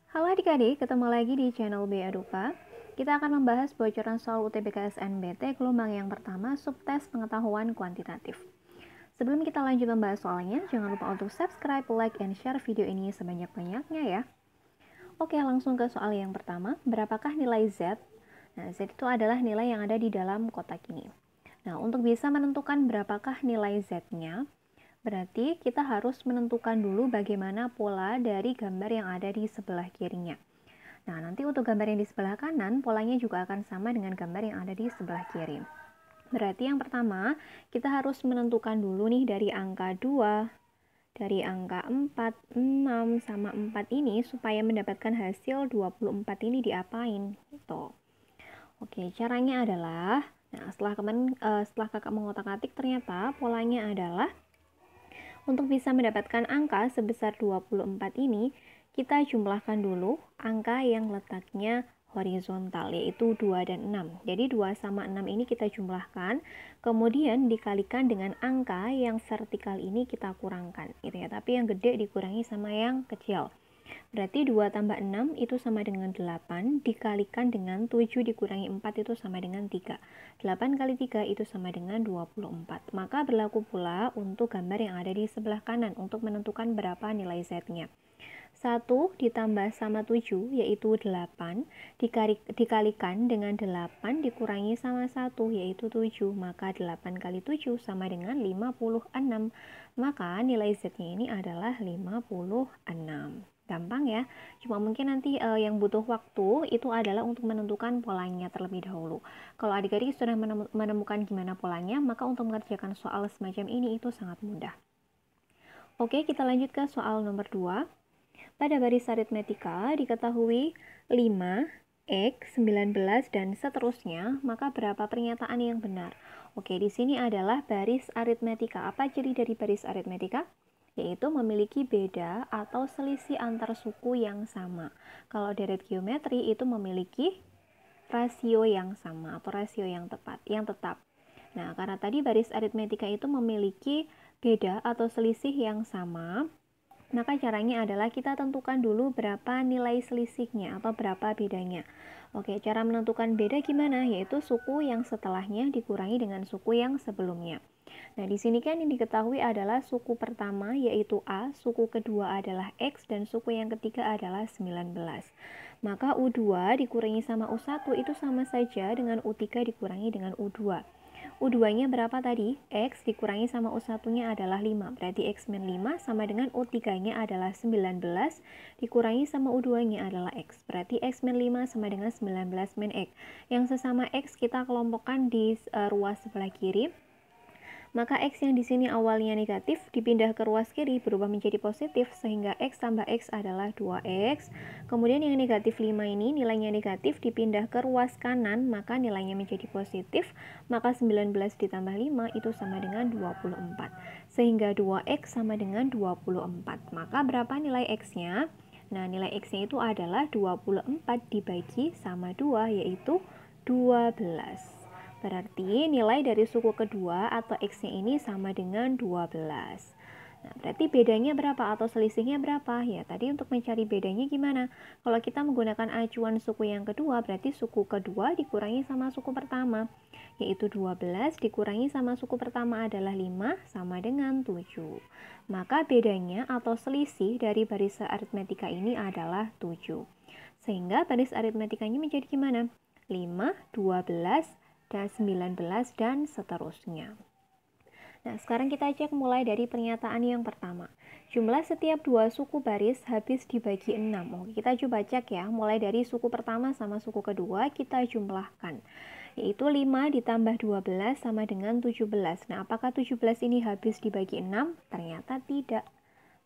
Halo adik-adik, ketemu lagi di channel BEduca. Kita akan membahas bocoran soal UTBK SNBT gelombang yang pertama subtes pengetahuan kuantitatif. Sebelum kita lanjut membahas soalnya, jangan lupa untuk subscribe, like, and share video ini sebanyak-banyaknya ya. Oke, langsung ke soal yang pertama. Berapakah nilai Z? Nah, Z itu adalah nilai yang ada di dalam kotak ini. Nah, untuk bisa menentukan berapakah nilai Z-nya, berarti kita harus menentukan dulu bagaimana pola dari gambar yang ada di sebelah kirinya. Nah, nanti untuk gambar yang di sebelah kanan, polanya juga akan sama dengan gambar yang ada di sebelah kiri. Berarti yang pertama, kita harus menentukan dulu nih dari angka 2, dari angka 4, 6, sama 4 ini supaya mendapatkan hasil 24 ini diapain? Gitu. Oke, caranya adalah, setelah kakak mengotak-atik ternyata polanya adalah untuk bisa mendapatkan angka sebesar 24 ini, kita jumlahkan dulu angka yang letaknya horizontal, yaitu 2 dan 6. Jadi 2 sama 6 ini kita jumlahkan, kemudian dikalikan dengan angka yang vertikal ini kita kurangkan, gitu ya. Tapi yang gede dikurangi sama yang kecil. Berarti 2 tambah 6 itu sama dengan 8, dikalikan dengan 7 dikurangi 4 itu sama dengan 3. 8 kali 3 itu sama dengan 24. Maka berlaku pula untuk gambar yang ada di sebelah kanan untuk menentukan berapa nilai Z-nya. 1 ditambah sama 7 yaitu 8, dikalikan dengan 8 dikurangi sama 1 yaitu 7, maka 8 kali 7 sama dengan 56. Maka nilai Z-nya ini adalah 56. Gampang ya, cuma mungkin nanti yang butuh waktu itu adalah untuk menentukan polanya terlebih dahulu. Kalau adik-adik sudah menemukan gimana polanya, maka untuk mengerjakan soal semacam ini itu sangat mudah. Oke, kita lanjut ke soal nomor 2. Pada baris aritmetika diketahui 5, X, 19, dan seterusnya, maka berapa pernyataan yang benar? Oke, di sini adalah baris aritmetika. Apa ciri dari baris aritmetika? Yaitu memiliki beda atau selisih antar suku yang sama. Kalau deret geometri itu memiliki rasio yang sama atau rasio yang tetap. Nah, karena tadi baris aritmetika itu memiliki beda atau selisih yang sama, maka caranya adalah kita tentukan dulu berapa nilai selisihnya atau berapa bedanya. Oke, cara menentukan beda gimana? Yaitu suku yang setelahnya dikurangi dengan suku yang sebelumnya. Nah, di sini kan yang diketahui adalah suku pertama yaitu A, suku kedua adalah X, dan suku yang ketiga adalah 19. Maka U2 dikurangi sama U1 itu sama saja dengan U3 dikurangi dengan U2. U2-nya berapa tadi? X dikurangi sama U1-nya adalah 5. Berarti X min 5 sama dengan U3-nya adalah 19 dikurangi sama U2-nya adalah X. Berarti X min 5 sama dengan 19 min X. Yang sesama X kita kelompokkan di ruas sebelah kiri. Maka X yang di sini awalnya negatif dipindah ke ruas kiri berubah menjadi positif sehingga X tambah X adalah 2X. Kemudian yang negatif 5 ini nilainya negatif dipindah ke ruas kanan maka nilainya menjadi positif. Maka 19 ditambah 5 itu sama dengan 24. Sehingga 2X sama dengan 24. Maka berapa nilai X-nya? Nah, nilai X-nya itu adalah 24 dibagi sama 2 yaitu 12. Berarti nilai dari suku kedua atau X-nya ini sama dengan 12. Nah, berarti bedanya berapa atau selisihnya berapa? Ya, tadi untuk mencari bedanya gimana? Kalau kita menggunakan acuan suku yang kedua, berarti suku kedua dikurangi sama suku pertama, yaitu 12 dikurangi sama suku pertama adalah 5 sama dengan 7. Maka bedanya atau selisih dari baris aritmetika ini adalah 7. Sehingga baris aritmetikanya menjadi gimana? 5, 12, dan 19, dan seterusnya. Nah, sekarang kita cek mulai dari pernyataan yang pertama. Jumlah setiap dua suku baris habis dibagi 6. Oke, kita coba cek ya. Mulai dari suku pertama sama suku kedua, kita jumlahkan. Yaitu 5 ditambah 12 sama dengan 17. Nah, apakah 17 ini habis dibagi 6? Ternyata tidak.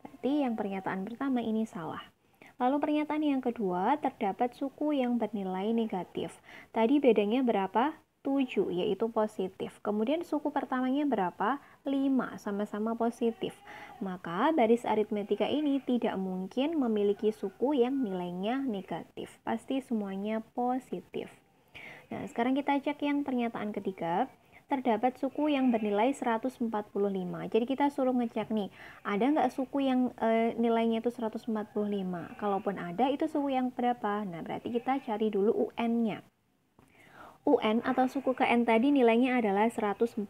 Berarti yang pernyataan pertama ini salah. Lalu pernyataan yang kedua, terdapat suku yang bernilai negatif. Tadi bedanya berapa? 7, yaitu positif. Kemudian suku pertamanya berapa? 5, sama-sama positif. Maka baris aritmetika ini tidak mungkin memiliki suku yang nilainya negatif. Pasti semuanya positif. Nah, sekarang kita cek yang pernyataan ketiga. terdapat suku yang bernilai 145. Jadi kita suruh ngecek nih, ada nggak suku yang nilainya itu 145? Kalaupun ada, itu suku yang berapa? Nah, berarti kita cari dulu UN-nya. UN atau suku ke N tadi nilainya adalah 145.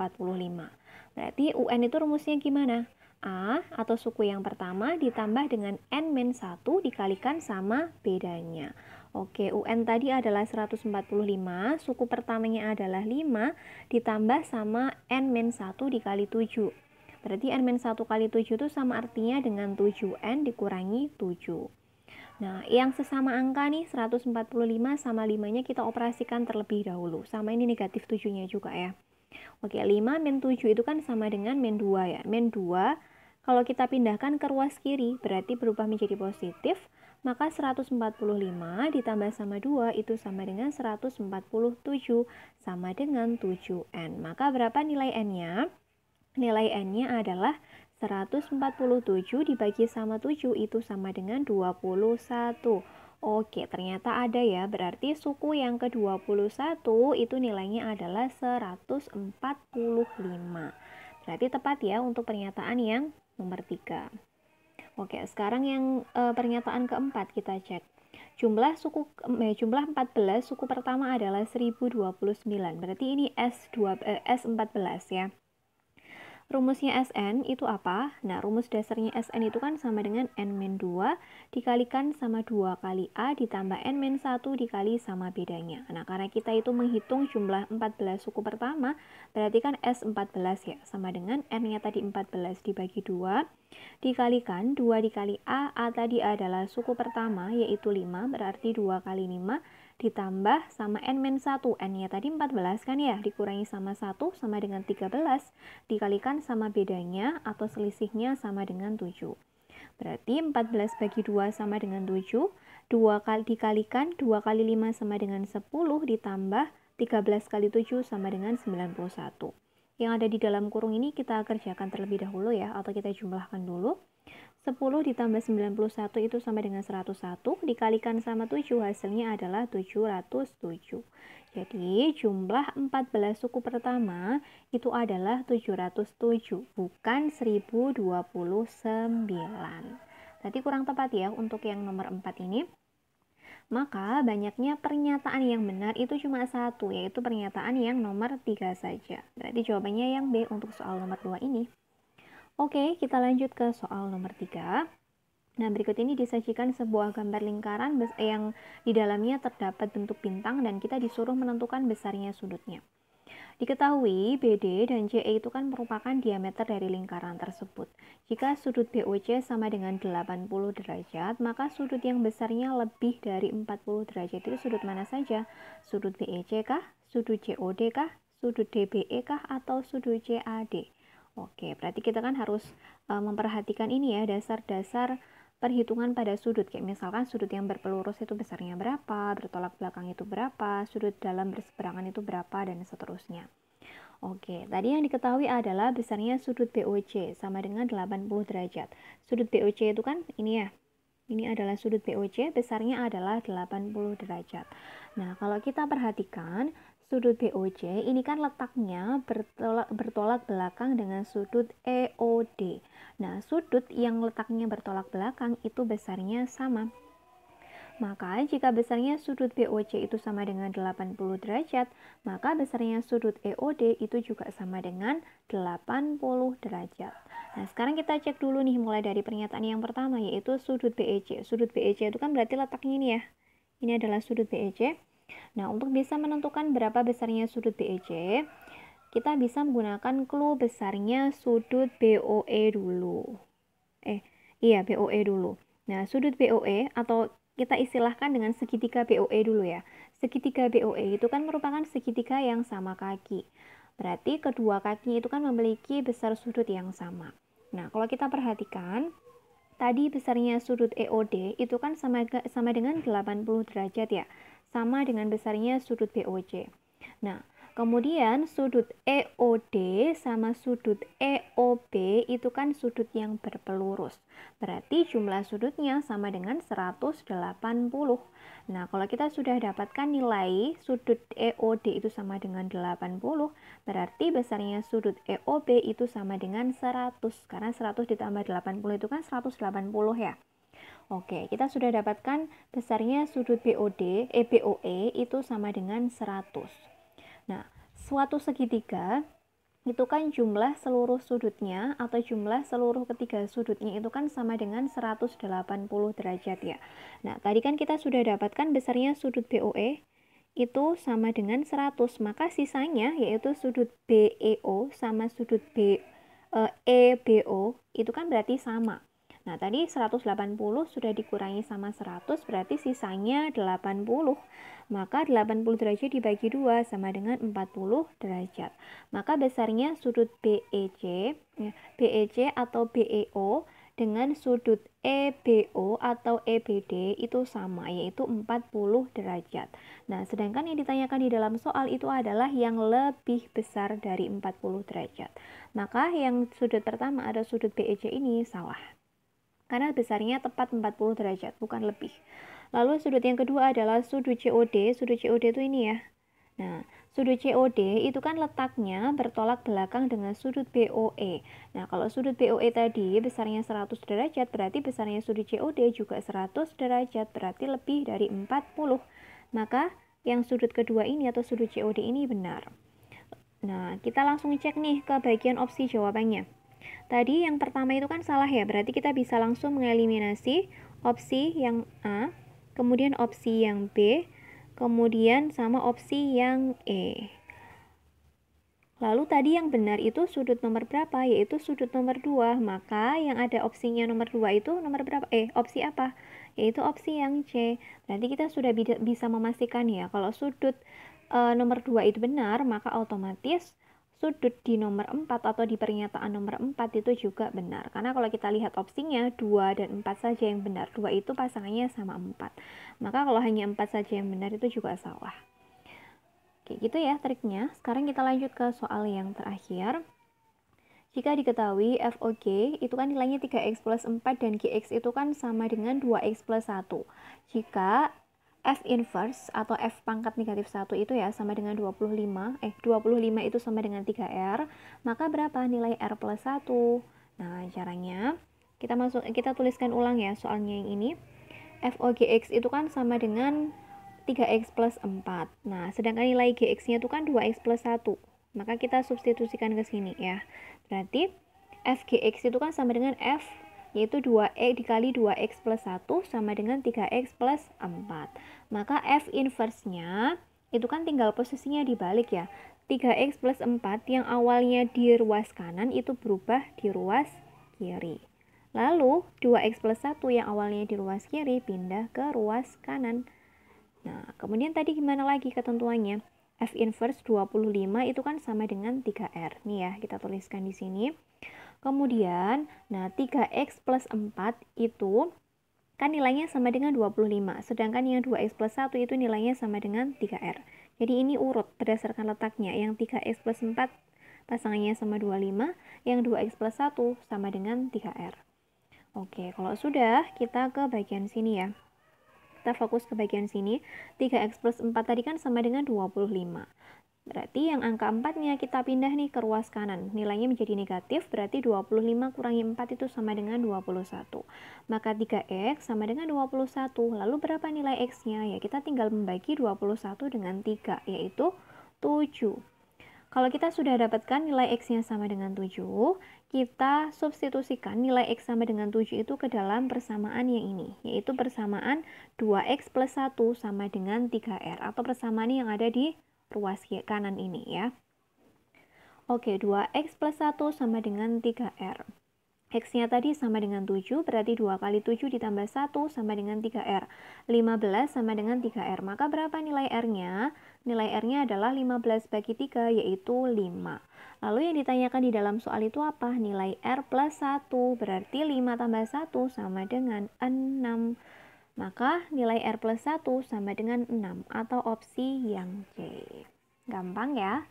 Berarti UN itu rumusnya gimana? A atau suku yang pertama ditambah dengan N-1 dikalikan sama bedanya. Oke, UN tadi adalah 145, suku pertamanya adalah 5, ditambah sama N-1 dikali 7. Berarti N-1 kali 7 itu sama artinya dengan 7N dikurangi 7. Nah, yang sesama angka nih, 145 sama 5-nya kita operasikan terlebih dahulu. Sama ini negatif 7-nya juga ya. Oke, 5 min 7 itu kan sama dengan min 2 ya. Min 2, kalau kita pindahkan ke ruas kiri, berarti berubah menjadi positif. Maka 145 ditambah sama 2 itu sama dengan 147, sama dengan 7N. Maka berapa nilai N-nya? Nilai N-nya adalah 147 dibagi sama 7 itu sama dengan 21. Oke, ternyata ada ya. Berarti suku yang ke-21 itu nilainya adalah 145. Berarti tepat ya untuk pernyataan yang nomor 3. Oke, sekarang yang pernyataan keempat kita cek. Jumlah 14 suku pertama adalah 1029. Berarti ini S14 ya. Rumusnya Sn itu apa? Nah, rumus dasarnya Sn itu kan sama dengan N-2 dikalikan sama 2 kali A ditambah N-1 dikali sama bedanya. Nah, karena kita itu menghitung jumlah 14 suku pertama, berarti kan S14 ya, sama dengan N-nya tadi 14 dibagi 2, dikalikan 2 dikali A tadi adalah suku pertama, yaitu 5, berarti 2 kali 5, ditambah sama N-1, N-nya tadi 14 kan ya, dikurangi sama 1 sama dengan 13, dikalikan sama bedanya atau selisihnya sama dengan 7. Berarti 14 bagi 2 sama dengan 7, 2 kali dikalikan 2 kali 5 sama dengan 10, ditambah 13 kali 7 sama dengan 91. Yang ada di dalam kurung ini kita kerjakan terlebih dahulu ya, atau kita jumlahkan dulu. 10 ditambah 91 itu sama dengan 101, dikalikan sama 7 hasilnya adalah 707. Jadi jumlah 14 suku pertama itu adalah 707, bukan 1029. Berarti kurang tepat ya untuk yang nomor 4 ini. Maka banyaknya pernyataan yang benar itu cuma satu, yaitu pernyataan yang nomor 3 saja. Berarti jawabannya yang B untuk soal nomor 2 ini. Oke, kita lanjut ke soal nomor 3. Nah, berikut ini disajikan sebuah gambar lingkaran yang di dalamnya terdapat bentuk bintang dan kita disuruh menentukan besarnya sudutnya. Diketahui BD dan CE itu kan merupakan diameter dari lingkaran tersebut. Jika sudut BOC sama dengan 80 derajat, maka sudut yang besarnya lebih dari 40 derajat itu sudut mana saja? Sudut BEC kah? Sudut COD kah? Sudut DBE kah? Atau sudut CAD? Oke, berarti kita kan harus memperhatikan ini ya, dasar-dasar perhitungan pada sudut. Kayak misalkan sudut yang berpelurus itu besarnya berapa, bertolak belakang itu berapa, sudut dalam berseberangan itu berapa, dan seterusnya. Oke, tadi yang diketahui adalah besarnya sudut BOC sama dengan 80 derajat. Sudut BOC itu kan ini ya, ini adalah sudut BOC, besarnya adalah 80 derajat. Nah, kalau kita perhatikan, sudut BOC ini kan letaknya bertolak belakang dengan sudut EOD. Nah, sudut yang letaknya bertolak belakang itu besarnya sama. Maka jika besarnya sudut BOC itu sama dengan 80 derajat, maka besarnya sudut EOD itu juga sama dengan 80 derajat. Nah, sekarang kita cek dulu nih mulai dari pernyataan yang pertama, yaitu sudut BEC. Sudut BEC itu kan berarti letaknya ini ya. Ini adalah sudut BEC. Nah, untuk bisa menentukan berapa besarnya sudut BEC, kita bisa menggunakan clue besarnya sudut BOE dulu. BOE dulu. Nah, sudut BOE atau kita istilahkan dengan segitiga BOE dulu ya. Segitiga BOE itu kan merupakan segitiga yang sama kaki. Berarti kedua kaki itu kan memiliki besar sudut yang sama. Nah, kalau kita perhatikan, tadi besarnya sudut EOD itu kan sama dengan 80 derajat ya. Sama dengan besarnya sudut BOC. Nah, Kemudian sudut EOD sama sudut EOB itu kan sudut yang berpelurus. Berarti jumlah sudutnya sama dengan 180. Nah, kalau kita sudah dapatkan nilai sudut EOD itu sama dengan 80, berarti besarnya sudut EOB itu sama dengan 100. Karena 100 ditambah 80 itu kan 180 ya. Oke, kita sudah dapatkan besarnya sudut BOE itu sama dengan 100. Nah, suatu segitiga itu kan jumlah seluruh sudutnya atau jumlah seluruh ketiga sudutnya itu kan sama dengan 180 derajat ya. Nah, tadi kan kita sudah dapatkan besarnya sudut BOE itu sama dengan 100, maka sisanya yaitu sudut BEO sama sudut EBO itu kan berarti sama. Nah, tadi 180 sudah dikurangi sama 100, berarti sisanya 80. Maka 80 derajat dibagi 2 sama dengan 40 derajat. Maka besarnya sudut BEC atau BEO dengan sudut EBO atau EBD itu sama, yaitu 40 derajat. Nah, sedangkan yang ditanyakan di dalam soal itu adalah yang lebih besar dari 40 derajat. Maka yang sudut pertama ada sudut BEC ini salah. Karena besarnya tepat 40 derajat, bukan lebih. Lalu sudut yang kedua adalah sudut COD. Sudut COD itu ini ya. Nah, sudut COD itu kan letaknya bertolak belakang dengan sudut BOE. Nah, kalau sudut BOE tadi besarnya 100 derajat, berarti besarnya sudut COD juga 100 derajat, berarti lebih dari 40. Maka yang sudut kedua ini atau sudut COD ini benar. Nah, kita langsung cek nih ke bagian opsi jawabannya. Tadi yang pertama itu kan salah ya, berarti kita bisa langsung mengeliminasi opsi yang A, kemudian opsi yang B, kemudian sama opsi yang E. Lalu tadi yang benar itu sudut nomor berapa? Yaitu sudut nomor 2. Maka yang ada opsinya nomor 2 itu nomor berapa? Opsi apa? Yaitu opsi yang C. Berarti kita sudah bisa memastikan ya, kalau sudut nomor 2 itu benar, maka otomatis sudut di nomor 4 atau di pernyataan nomor 4 itu juga benar. Karena kalau kita lihat opsinya 2 dan 4 saja yang benar. 2 itu pasangannya sama 4. Maka kalau hanya 4 saja yang benar itu juga salah. Oke, gitu ya triknya. Sekarang kita lanjut ke soal yang terakhir. Jika diketahui f o g itu kan nilainya 3x plus 4 dan gx itu kan sama dengan 2x plus 1. Jika f inverse atau f pangkat negatif 1 itu ya sama dengan 25 itu sama dengan 3r, maka berapa nilai r plus 1? Nah, caranya kita tuliskan ulang ya soalnya yang ini. F o gx itu kan sama dengan 3x plus 4. Nah, sedangkan nilai gx-nya itu kan 2x plus 1. Maka kita substitusikan ke sini ya. Berarti f gx itu kan sama dengan f yaitu 2x dikali 2x plus 1 sama dengan 3x plus 4. Maka f inverse-nya itu kan tinggal posisinya dibalik ya. 3x plus 4 yang awalnya di ruas kanan itu berubah di ruas kiri. Lalu 2x plus 1 yang awalnya di ruas kiri pindah ke ruas kanan. Nah, kemudian tadi gimana lagi ketentuannya? F inverse 25 itu kan sama dengan 3R. Nih ya, kita tuliskan di sini. Kemudian, nah 3x plus 4 itu kan nilainya sama dengan 25. Sedangkan yang 2x plus 1 itu nilainya sama dengan 3R. Jadi ini urut berdasarkan letaknya. Yang 3x plus 4 pasangannya sama 25. Yang 2x plus 1 sama dengan 3R. Oke, kalau sudah, kita ke bagian sini ya. Kita fokus ke bagian sini. 3x plus 4 tadi kan sama dengan 25. Berarti yang angka 4-nya kita pindah nih ke ruas kanan. Nilainya menjadi negatif, berarti 25 kurangi 4 itu sama dengan 21. Maka 3x sama dengan 21. Lalu berapa nilai x-nya? Ya kita tinggal membagi 21 dengan 3, yaitu 7. Kalau kita sudah dapatkan nilai x-nya sama dengan 7, kita substitusikan nilai x sama dengan 7 itu ke dalam persamaan yang ini, yaitu persamaan 2x plus 1 sama dengan 3r, atau persamaan yang ada di ruas kanan ini ya. Oke, 2x plus 1 sama dengan 3r. X-nya tadi sama dengan 7, berarti 2 kali 7 ditambah 1 sama dengan 3R. 15 sama dengan 3R. Maka berapa nilai R-nya? Nilai R-nya adalah 15 bagi 3, yaitu 5. Lalu yang ditanyakan di dalam soal itu apa? Nilai R plus 1, berarti 5 tambah 1 sama dengan 6. Maka nilai R plus 1 sama dengan 6, atau opsi yang C. Gampang ya.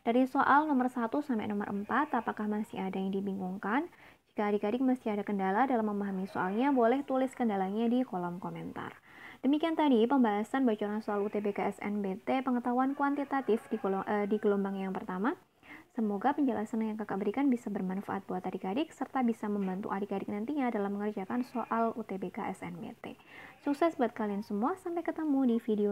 Dari soal nomor 1 sampai nomor 4, apakah masih ada yang dibingungkan? Jika adik-adik masih ada kendala dalam memahami soalnya, boleh tulis kendalanya di kolom komentar. Demikian tadi pembahasan bocoran soal UTBK SNBT pengetahuan kuantitatif di gelombang yang pertama. Semoga penjelasan yang kakak berikan bisa bermanfaat buat adik-adik serta bisa membantu adik-adik nantinya dalam mengerjakan soal UTBK SNBT. Sukses buat kalian semua, sampai ketemu di video